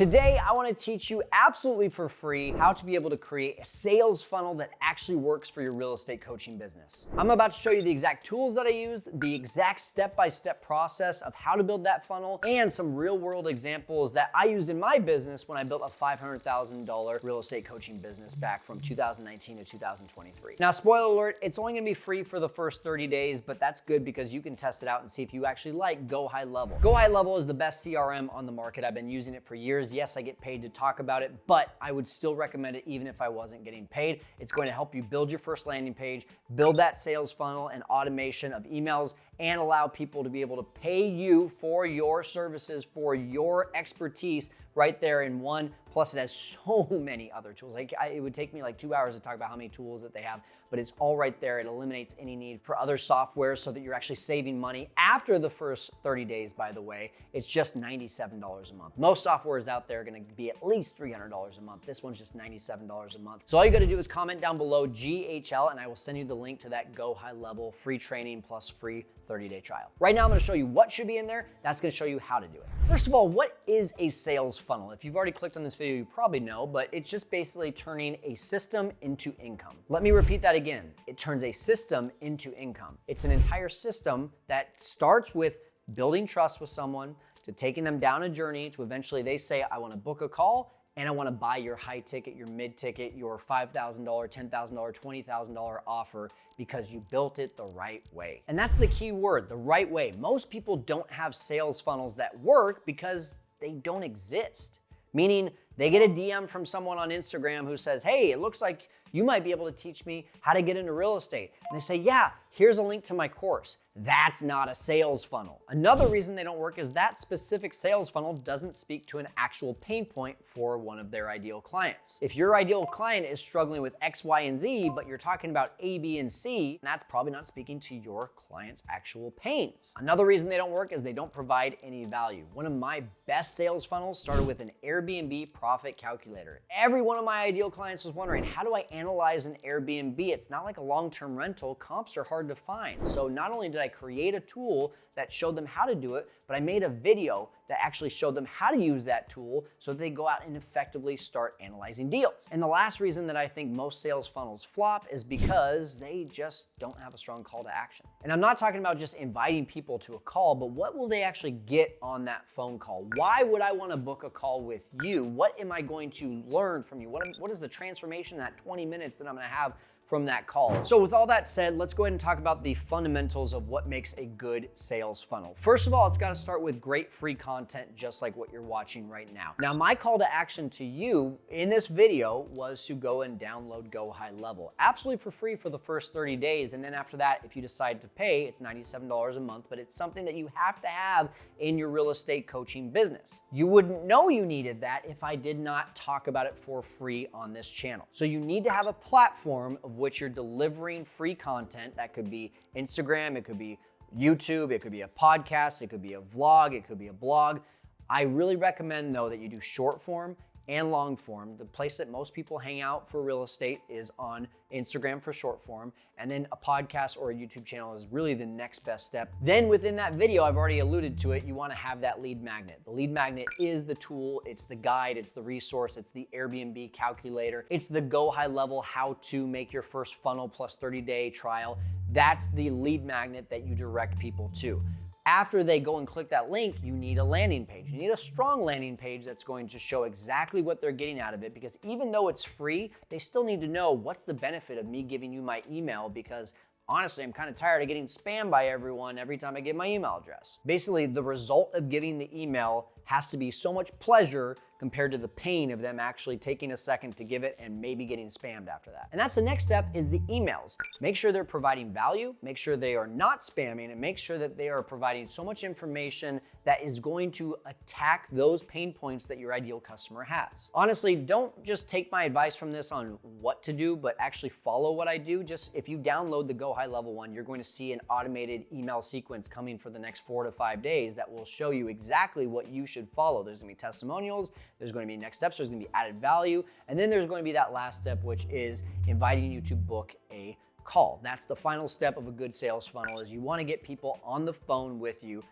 Today, I want to teach you absolutely for free how to be able to create a sales funnel that actually works for your real estate coaching business. I'm about to show you the exact tools that I used, the exact step-by-step process of how to build that funnel, and some real-world examples that I used in my business when I built a $500,000 real estate coaching business back from 2019 to 2023. Now, spoiler alert, it's only going to be free for the first 30 days, but that's good because you can test it out and see if you actually like Go High Level. Go High Level is the best CRM on the market. I've been using it for years. Yes, I get paid to talk about it, but I would still recommend it even if I wasn't getting paid. It's going to help you build your first landing page, build that sales funnel and automation of emails, and allow people to be able to pay you for your services, for your expertise right there in one. Plus, it has so many other tools. It would take me like 2 hours to talk about how many tools that they have, but it's all right there. It eliminates any need for other software so that you're actually saving money. After the first 30 days, by the way, it's just $97 a month. Most softwares out there are gonna be at least $300 a month. This one's just $97 a month. So all you gotta do is comment down below GHL and I will send you the link to that Go High Level free training plus free 30-day trial. Right now, I'm gonna show you what should be in there. That's gonna show you how to do it. First of all, what is a sales funnel? If you've already clicked on this video, you probably know, but it's just basically turning a system into income. Let me repeat that again. It turns a system into income. It's an entire system that starts with building trust with someone, to taking them down a journey, to eventually they say, I wanna book a call, and I wanna buy your high ticket, your mid ticket, your $5,000, $10,000, $20,000 offer because you built it the right way. And that's the key word, the right way. Most people don't have sales funnels that work because they don't exist. Meaning they get a DM from someone on Instagram who says, hey, it looks like you might be able to teach me how to get into real estate. And they say, yeah, here's a link to my course. That's not a sales funnel. Another reason they don't work is that specific sales funnel doesn't speak to an actual pain point for one of their ideal clients. If your ideal client is struggling with X, Y, and Z, but you're talking about A, B, and C, that's probably not speaking to your client's actual pains. Another reason they don't work is they don't provide any value. One of my best sales funnels started with an Airbnb profit calculator. Every one of my ideal clients was wondering, how do I analyze an Airbnb? It's not like a long-term rental. Comps are hard to find. So not only did I create a tool that showed them how to do it, but I made a video that actually showed them how to use that tool so that they go out and effectively start analyzing deals. And the last reason that I think most sales funnels flop is because they just don't have a strong call to action. And I'm not talking about just inviting people to a call, but what will they actually get on that phone call? Why would I want to book a call with you? What am I going to learn from you? What is the transformation in that 20 minutes that I'm going to have from that call? So with all that said, let's go ahead and talk about the fundamentals of what makes a good sales funnel. First of all, it's got to start with great free content, just like what you're watching right now. Now, my call to action to you in this video was to go and download Go High Level, absolutely for free for the first 30 days. And then after that, if you decide to pay, it's $97 a month, but it's something that you have to have in your real estate coaching business. You wouldn't know you needed that if I did not talk about it for free on this channel. So you need to have a platform of which you're delivering free content. That could be Instagram, it could be YouTube, it could be a podcast, it could be a vlog, it could be a blog. I really recommend though that you do short form and long form. The place that most people hang out for real estate is on Instagram for short form, and then a podcast or a YouTube channel is really the next best step. Then within that video, I've already alluded to it, you wanna have that lead magnet. The lead magnet is the tool, it's the guide, it's the resource, it's the Airbnb calculator, it's the Go High Level how to make your first funnel plus 30-day trial. That's the lead magnet that you direct people to. After they go and click that link, you need a landing page. You need a strong landing page that's going to show exactly what they're getting out of it, because even though it's free, they still need to know what's the benefit of me giving you my email, because honestly, I'm kind of tired of getting spammed by everyone every time I give my email address. Basically, the result of giving the email has to be so much pleasure compared to the pain of them actually taking a second to give it and maybe getting spammed after that. And that's the next step, is the emails. Make sure they're providing value, make sure they are not spamming, and make sure that they are providing so much information that is going to attack those pain points that your ideal customer has. Honestly, don't just take my advice from this on what to do, but actually follow what I do. Just if you download the Go High Level one, you're going to see an automated email sequence coming for the next 4 to 5 days that will show you exactly what you should follow. There's gonna be testimonials, there's going to be next steps, there's going to be added value, and then there's going to be that last step, which is inviting you to book a call. That's the final step of a good sales funnel, is you want to get people on the phone with you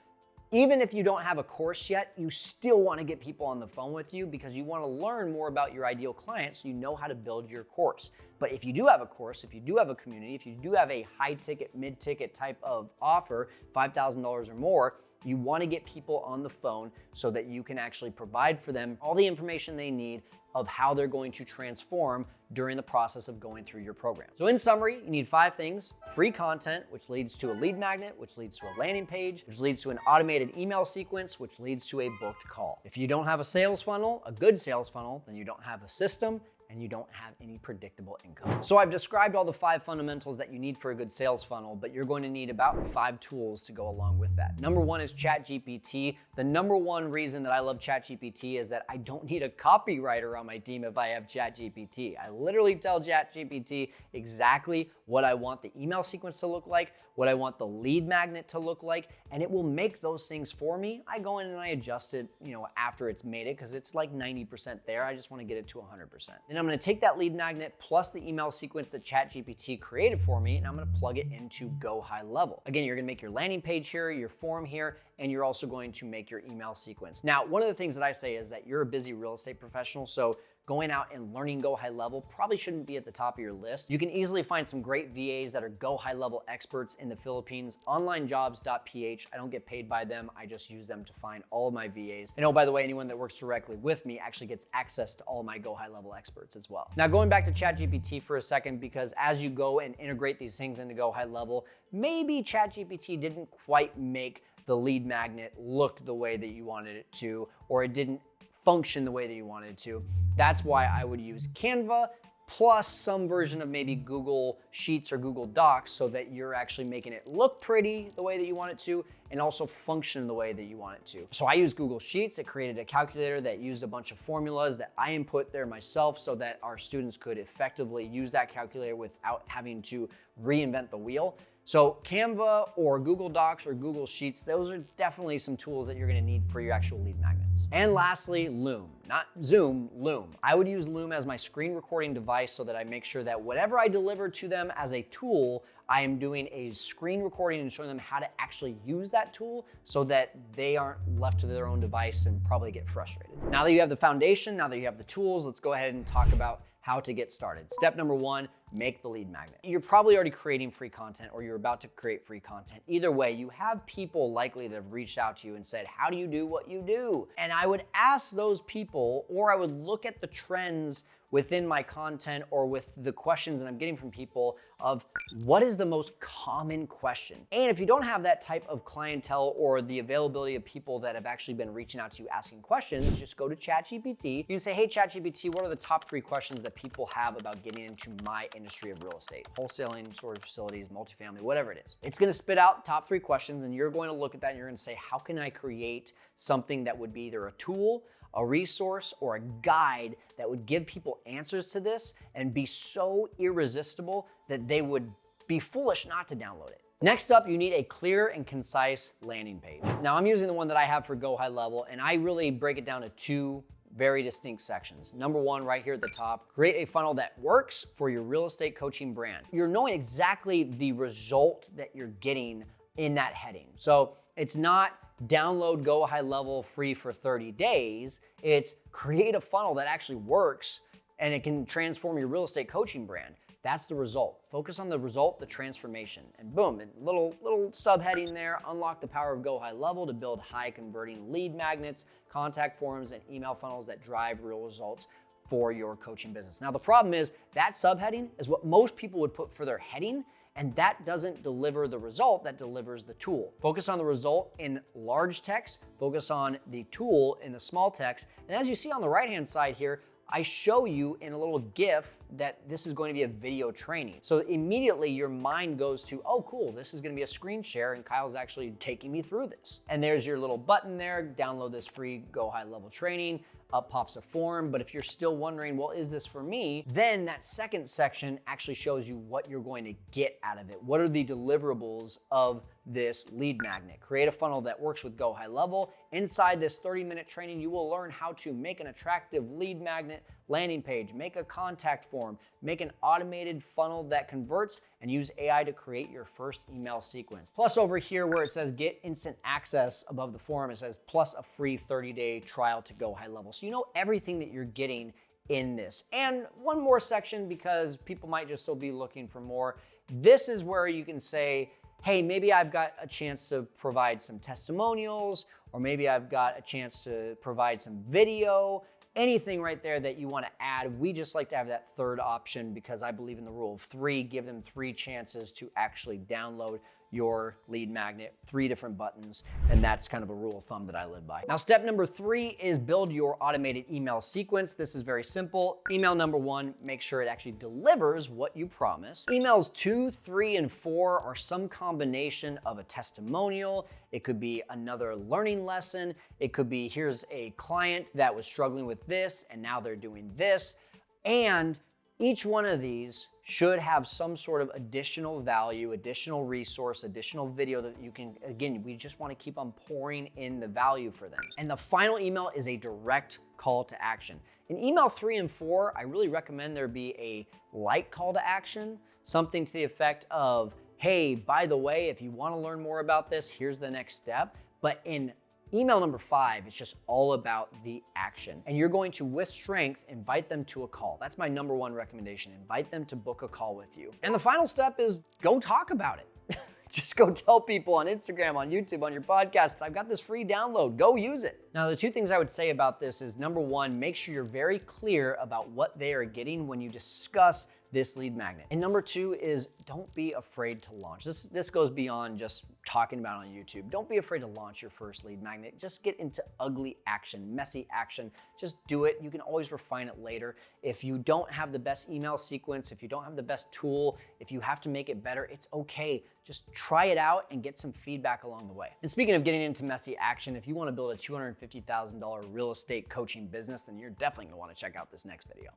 Even if you don't have a course yet, you still want to get people on the phone with you because you want to learn more about your ideal client so you know how to build your course. But if you do have a course, if you do have a community, if you do have a high ticket, mid ticket type of offer, $5,000 or more, you want to get people on the phone so that you can actually provide for them all the information they need of how they're going to transform during the process of going through your program. So in summary, you need 5 things: free content, which leads to a lead magnet, which leads to a landing page, which leads to an automated email sequence, which leads to a booked call. If you don't have a sales funnel, a good sales funnel, then you don't have a system and you don't have any predictable income. So I've described all the 5 fundamentals that you need for a good sales funnel, but you're going to need about 5 tools to go along with that. Number 1 is ChatGPT. The number 1 reason that I love ChatGPT is that I don't need a copywriter on my team if I have ChatGPT. I literally tell ChatGPT exactly what I want the email sequence to look like, what I want the lead magnet to look like, and it will make those things for me. I go in and I adjust it, after it's made it, because it's like 90% there. I just want to get it to 100%. And I'm going to take that lead magnet plus the email sequence that ChatGPT created for me, and I'm going to plug it into Go High Level. Again, you're going to make your landing page here, your form here, and you're also going to make your email sequence. Now, one of the things that I say is that you're a busy real estate professional, so going out and learning Go High Level probably shouldn't be at the top of your list. You can easily find some great VAs that are Go High Level experts in the Philippines. Onlinejobs.ph. I don't get paid by them. I just use them to find all of my VAs. And oh, by the way, anyone that works directly with me actually gets access to all my Go High Level experts as well. Now, going back to ChatGPT for a second, because as you go and integrate these things into Go High Level, maybe ChatGPT didn't quite make the lead magnet look the way that you wanted it to, or it didn't function the way that you wanted it to. That's why I would use Canva plus some version of maybe Google Sheets or Google Docs so that you're actually making it look pretty the way that you want it to and also function the way that you want it to. So I use Google Sheets. It created a calculator that used a bunch of formulas that I input there myself so that our students could effectively use that calculator without having to reinvent the wheel. So Canva or Google Docs or Google Sheets, those are definitely some tools that you're gonna need for your actual lead magnets. And lastly, Loom, not Zoom, Loom. I would use Loom as my screen recording device so that I make sure that whatever I deliver to them as a tool, I am doing a screen recording and showing them how to actually use that tool so that they aren't left to their own device and probably get frustrated. Now that you have the foundation, now that you have the tools, let's go ahead and talk about how to get started. Step number 1, make the lead magnet. You're probably already creating free content or you're about to create free content. Either way, you have people likely that have reached out to you and said, how do you do what you do? And I would ask those people, or I would look at the trends within my content or with the questions that I'm getting from people of what is the most common question. And if you don't have that type of clientele or the availability of people that have actually been reaching out to you asking questions, just go to ChatGPT. You can say, hey, ChatGPT, what are the top 3 questions that people have about getting into my industry of real estate? Wholesaling, storage facilities, multifamily, whatever it is. It's gonna spit out top 3 questions and you're going to look at that and you're gonna say, how can I create something that would be either a tool, a resource, or a guide that would give people answers to this and be so irresistible that they would be foolish not to download it. Next up, you need a clear and concise landing page. Now, I'm using the one that I have for Go High Level, and I really break it down to 2 very distinct sections. Number 1, right here at the top, create a funnel that works for your real estate coaching brand. You're knowing exactly the result that you're getting in that heading. So it's not download Go High Level free for 30 days. It's create a funnel that actually works and it can transform your real estate coaching brand. That's the result. Focus on the result, the transformation, and boom, little subheading there, unlock the power of Go High Level to build high converting lead magnets, contact forms, and email funnels that drive real results for your coaching business. Now, the problem is that subheading is what most people would put for their heading, and that doesn't deliver the result, that delivers the tool. Focus on the result in large text, focus on the tool in the small text, and as you see on the right-hand side here, I show you in a little GIF that this is going to be a video training. So immediately your mind goes to, oh cool, this is gonna be a screen share and Kyle's actually taking me through this. And there's your little button there, download this free Go High Level training. Up pops a form, but if you're still wondering, well, is this for me? Then that second section actually shows you what you're going to get out of it. What are the deliverables of this lead magnet. Create a funnel that works with Go High Level. Inside this 30-minute training, you will learn how to make an attractive lead magnet landing page, make a contact form, make an automated funnel that converts, and use AI to create your first email sequence. Plus over here where it says get instant access above the form, it says plus a free 30-day trial to Go High Level. So you know everything that you're getting in this. And one more section, because people might just still be looking for more. This is where you can say, hey, maybe I've got a chance to provide some testimonials, or maybe I've got a chance to provide some video, anything right there that you want to add. We just like to have that third option because I believe in the rule of 3. Give them 3 chances to actually download your lead magnet, 3 different buttons, and that's kind of a rule of thumb that I live by. Now, step number 3 is build your automated email sequence. This is very simple. Email number 1, make sure it actually delivers what you promise. Emails 2, 3, and 4 are some combination of a testimonial. It could be another learning lesson. It could be, here's a client that was struggling with this, and now they're doing this. And each one of these should have some sort of additional value, additional resource, additional video that you can, again, we just want to keep on pouring in the value for them. And the final email is a direct call to action. In email 3 and 4, I really recommend there be a light call to action, something to the effect of, hey, by the way, if you want to learn more about this, here's the next step. But in email number 5, it's just all about the action. And you're going to, with strength, invite them to a call. That's my number 1 recommendation. Invite them to book a call with you. And the final step is go talk about it. Just go tell people on Instagram, on YouTube, on your podcast, I've got this free download, go use it. Now, the 2 things I would say about this is number 1, make sure you're very clear about what they are getting when you discuss this lead magnet. And number 2 is don't be afraid to launch. This goes beyond just talking about it on YouTube. Don't be afraid to launch your first lead magnet. Just get into ugly action, messy action. Just do it. You can always refine it later. If you don't have the best email sequence, if you don't have the best tool, if you have to make it better, it's okay. Just try it out and get some feedback along the way. And speaking of getting into messy action, if you want to build a $250,000 real estate coaching business, then you're definitely going to want to check out this next video.